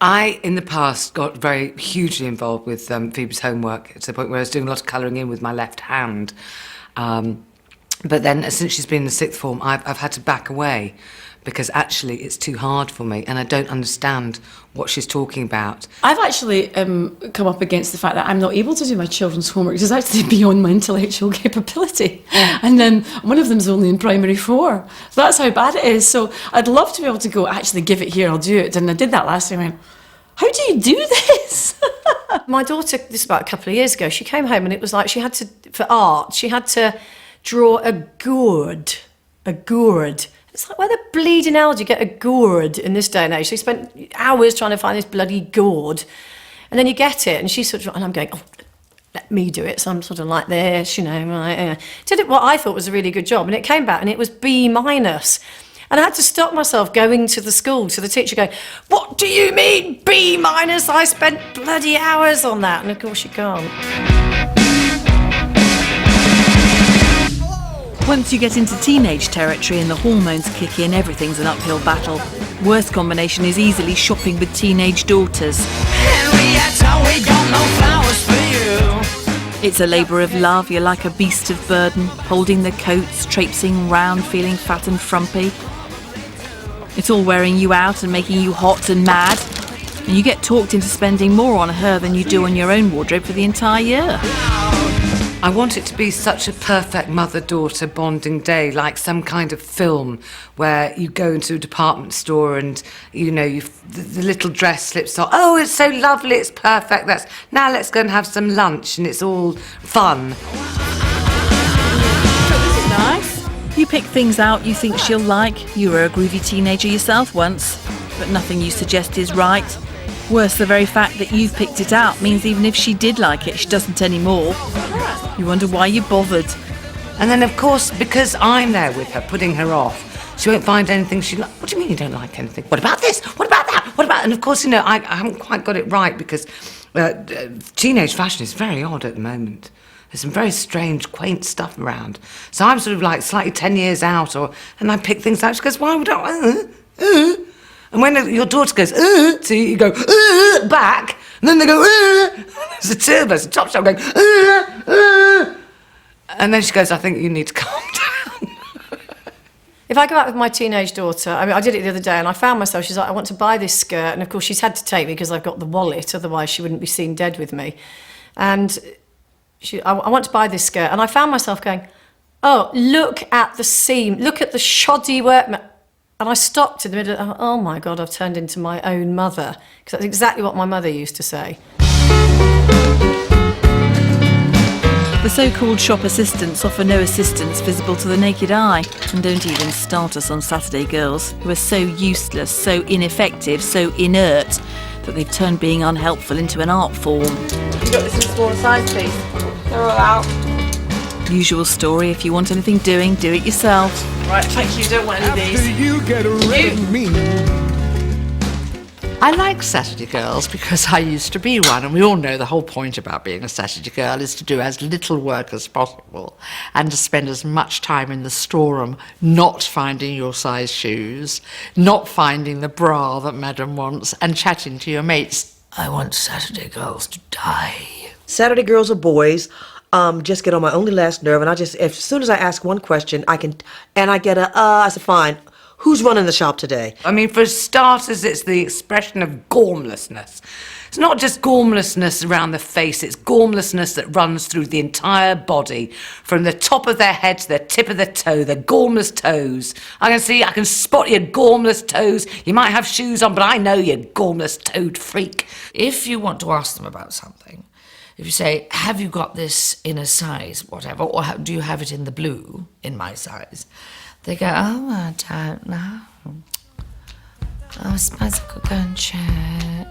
I, in the past, got very hugely involved with Phoebe's homework to the point where I was doing a lot of colouring in with my left hand. But then, since she's been in the sixth form, I've had to back away because actually it's too hard for me and I don't understand what she's talking about. I've actually come up against the fact that I'm not able to do my children's homework. It's actually beyond my intellectual capability. And then one of them's only in primary 4. So that's how bad it is. So I'd love to be able to go, actually give it here, I'll do it. And I did that last time and went, how do you do this? My daughter, this was about a couple of years ago, she came home and it was like she had to, for art, she had to draw a gourd. A gourd. It's like, where the bleeding hell do you get a gourd in this day and age? So you spent hours trying to find this bloody gourd. And then you get it, and she's sort of, and I'm going, oh, let me do it. So I'm sort of like this, you know. Did it what I thought was a really good job, and it came back, and it was B-. And I had to stop myself going to the school, to the teacher going, what do you mean B-? I spent bloody hours on that. And of course you can't. Once you get into teenage territory and the hormones kick in, everything's an uphill battle. Worst combination is easily shopping with teenage daughters. Henrietta, we got no flowers for you. It's a labour of love. You're like a beast of burden, holding the coats, traipsing round, feeling fat and frumpy. It's all wearing you out and making you hot and mad. And you get talked into spending more on her than you do on your own wardrobe for the entire year. I want it to be such a perfect mother-daughter bonding day, like some kind of film where you go into a department store and, you know, the little dress slips on. Oh, it's so lovely, it's perfect. Now let's go and have some lunch and it's all fun. This is nice. You pick things out you think she'll like. You were a groovy teenager yourself once, but nothing you suggest is right. Worse, the very fact that you've picked it out means even if she did like it, she doesn't anymore. You wonder why you bothered. And then, of course, because I'm there with her, putting her off, she won't find anything she likes. What do you mean you don't like anything? What about this? What about that? What about... And, of course, you know, I haven't quite got it right because teenage fashion is very odd at the moment. There's some very strange, quaint stuff around. So I'm sort of like slightly 10 years out, and I pick things out. She goes, why would I... And when your daughter goes, so you go, back, and then they go, there's a two of us, a top shop going, and then she goes, I think you need to calm down. If I go out with my teenage daughter, I mean, I did it the other day, and I found myself, she's like, I want to buy this skirt, and of course she's had to take me because I've got the wallet, otherwise she wouldn't be seen dead with me. And I want to buy this skirt, and I found myself going, oh, look at the seam, look at the shoddy workmanship. And I stopped in the middle, oh my God, I've turned into my own mother. Because that's exactly what my mother used to say. The so-called shop assistants offer no assistance visible to the naked eye, and don't even start us on Saturday girls, who are so useless, so ineffective, so inert, that they've turned being unhelpful into an art form. You got this in smaller size, please? They're all out. Usual story, if you want anything doing, do it yourself. Right, thank you, don't want any of these. You get rid of me. I like Saturday girls because I used to be one, and we all know the whole point about being a Saturday girl is to do as little work as possible and to spend as much time in the storeroom not finding your size shoes, not finding the bra that Madam wants, and chatting to your mates. I want Saturday girls to die. Saturday girls are boys. Just get on my only last nerve, and as soon as I ask one question, I get I said, fine, who's running the shop today? I mean, for starters, it's the expression of gormlessness. It's not just gormlessness around the face, it's gormlessness that runs through the entire body, from the top of their head to the tip of the toe, the gormless toes. I can spot your gormless toes. You might have shoes on, but I know you're gormless toed freak. If you want to ask them about something, if you say, have you got this in a size, whatever, or do you have it in the blue, in my size? They go, oh, I don't know. I suppose I could go and check.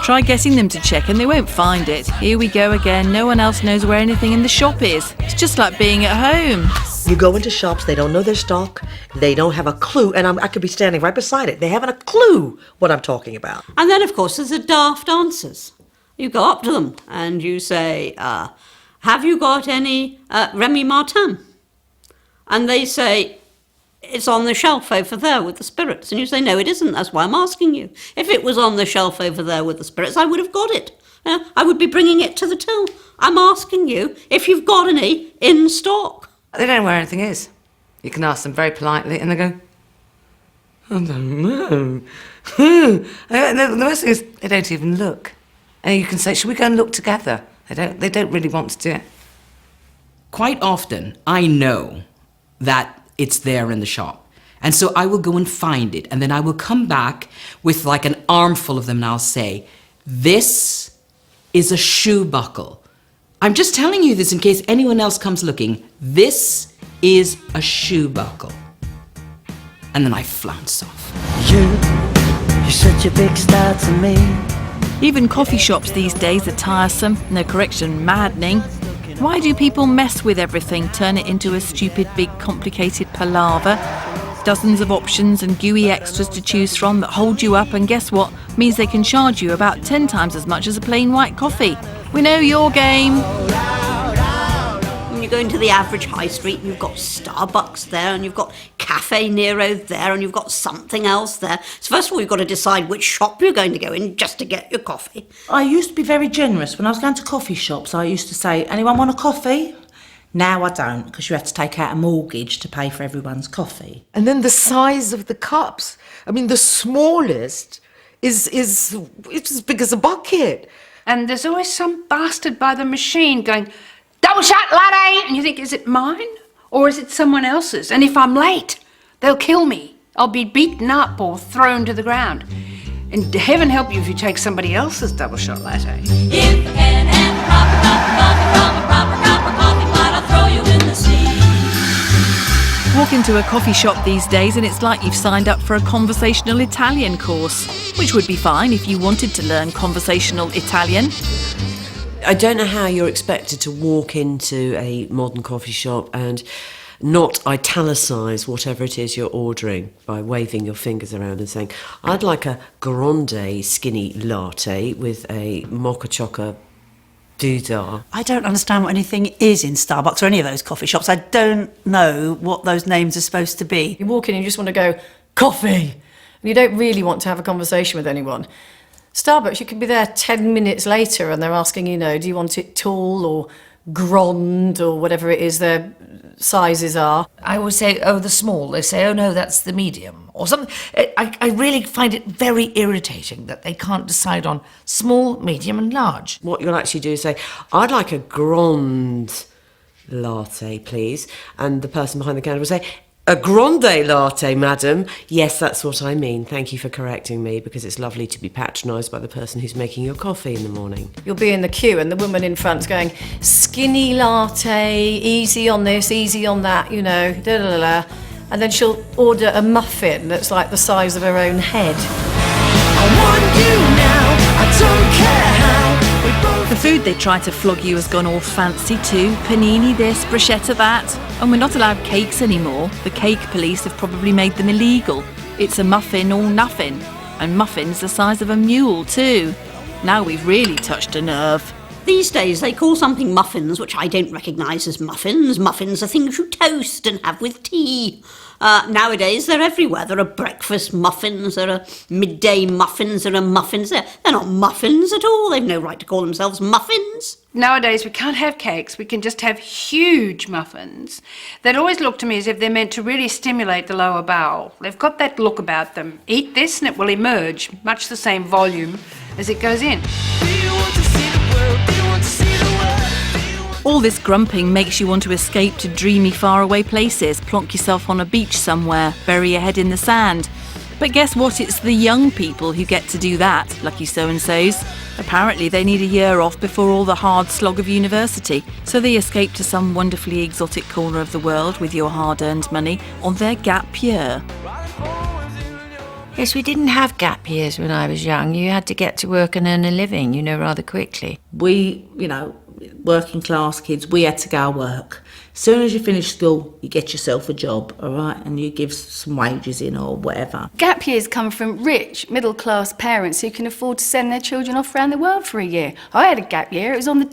Try getting them to check and they won't find it. Here we go again. No one else knows where anything in the shop is. It's just like being at home. You go into shops, they don't know their stock, they don't have a clue, and I could be standing right beside it. They haven't a clue what I'm talking about. And then, of course, there's the daft answers. You go up to them and you say, have you got any Remy Martin? And they say, it's on the shelf over there with the spirits. And you say, no, it isn't. That's why I'm asking you. If it was on the shelf over there with the spirits, I would have got it. I would be bringing it to the till. I'm asking you if you've got any in stock. They don't know where anything is. You can ask them very politely, and they go, I don't know. And the worst thing is, they don't even look. And you can say, shall we go and look together? They don't really want to do it. Quite often, I know that it's there in the shop. And so I will go and find it, and then I will come back with like an armful of them, and I'll say, this is a shoe buckle. I'm just telling you this in case anyone else comes looking. This is a shoe buckle. And then I flounce off. You're such a big star to me. Even coffee shops these days are tiresome, no correction, maddening. Why do people mess with everything, turn it into a stupid, big, complicated palaver? Dozens of options and gooey extras to choose from that hold you up, and guess what? Means they can charge you about 10 times as much as a plain white coffee. We know your game. When you go into the average high street, you've got Starbucks there, and you've got Cafe Nero there, and you've got something else there. So first of all, you've got to decide which shop you're going to go in just to get your coffee. I used to be very generous. When I was going to coffee shops, I used to say, anyone want a coffee? Now I don't, because you have to take out a mortgage to pay for everyone's coffee. And then the size of the cups. I mean, the smallest is it's as big as a bucket. And there's always some bastard by the machine going, double shot latte! And you think, is it mine? Or is it someone else's? And if I'm late, they'll kill me. I'll be beaten up or thrown to the ground. And heaven help you if you take somebody else's double shot latte. If you can have a proper cup of coffee from a proper cup of coffee pot, I'll throw you in the sea. Walk into a coffee shop these days and it's like you've signed up for a conversational Italian course, which would be fine if you wanted to learn conversational Italian. I don't know how you're expected to walk into a modern coffee shop and not italicise whatever it is you're ordering by waving your fingers around and saying, I'd like a grande skinny latte with a mocha choca doodah. I don't understand what anything is in Starbucks or any of those coffee shops. I don't know what those names are supposed to be. You walk in and you just want to go, coffee! And you don't really want to have a conversation with anyone. Starbucks, you could be there 10 minutes later and they're asking, you know, do you want it tall or grande or whatever it is their sizes are. I always say, oh, the small. They say, oh, no, that's the medium. Or something. I really find it very irritating that they can't decide on small, medium and large. What you'll actually do is say, I'd like a grande latte, please. And the person behind the counter will say, a grande latte, madam. Yes, that's what I mean. Thank you for correcting me, because it's lovely to be patronised by the person who's making your coffee in the morning. You'll be in the queue and the woman in front's going, skinny latte, easy on this, easy on that, you know, da da da. And then she'll order a muffin that's like the size of her own head. I want you now, I don't care how. The food they try to flog you has gone all fancy too. Panini this, bruschetta that. And we're not allowed cakes anymore. The cake police have probably made them illegal. It's a muffin or nothing. And muffins the size of a mule too. Now we've really touched a nerve. These days they call something muffins, which I don't recognise as muffins. Muffins are things you toast and have with tea. Nowadays they're everywhere. There are breakfast muffins, there are midday muffins, there are muffins. They're not muffins at all. They've no right to call themselves muffins. Nowadays we can't have cakes, we can just have huge muffins that always look to me as if they're meant to really stimulate the lower bowel. They've got that look about them. Eat this and it will emerge, much the same volume as it goes in. All this grumping makes you want to escape to dreamy faraway places, plonk yourself on a beach somewhere, bury your head in the sand. But guess what? It's the young people who get to do that, lucky so-and-sos. Apparently they need a year off before all the hard slog of university, so they escape to some wonderfully exotic corner of the world with your hard-earned money on their gap year. Yes, we didn't have gap years when I was young. You had to get to work and earn a living, rather quickly. We, working class kids, we had to go work. As soon as you finish school, you get yourself a job, all right, and you give some wages in or whatever. Gap years come from rich, middle-class parents who can afford to send their children off around the world for a year. I had a gap year. It was on the